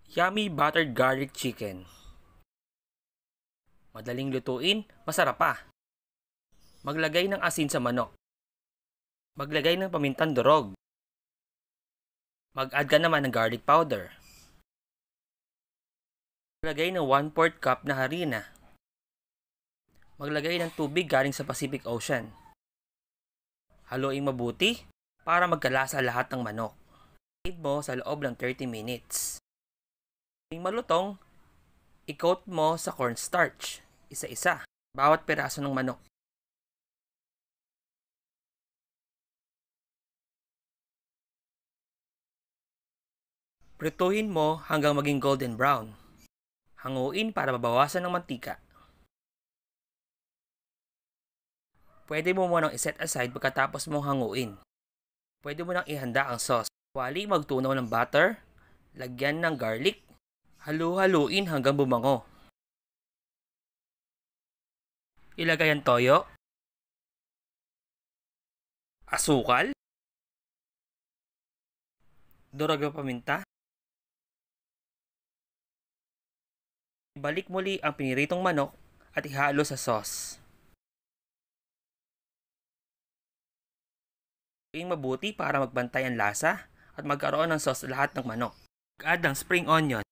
Yummy buttered garlic chicken. Madaling lutuin, masarap pa. Maglagay ng asin sa manok. Maglagay ng pamintang durog. Mag-add ka naman ng garlic powder. Maglagay ng 1/4 cup na harina. Maglagay ng tubig galing sa Pacific Ocean. Haluin mabuti para magkalasa lahat ng manok. I-heat mo sa loob ng 30 minutes. Pag malutong, i-coat mo sa cornstarch, isa-isa, bawat piraso ng manok. Prituhin mo hanggang maging golden brown. Hanguin para mabawasan ng mantika. Pwede mo munang iset aside pagkatapos mong hanguin. Pwede mo nang ihanda ang sauce. Wali magtunaw ng butter, lagyan ng garlic, halu-haluin hanggang bumango. Ilagay ang toyo, asukal, durog ng paminta. Ibalik muli ang piniritong manok at ihalo sa sauce. Haluin mabuti para magbantay ang lasa at magkaroon ng sauce lahat ng manok. Mag-add ng spring onion.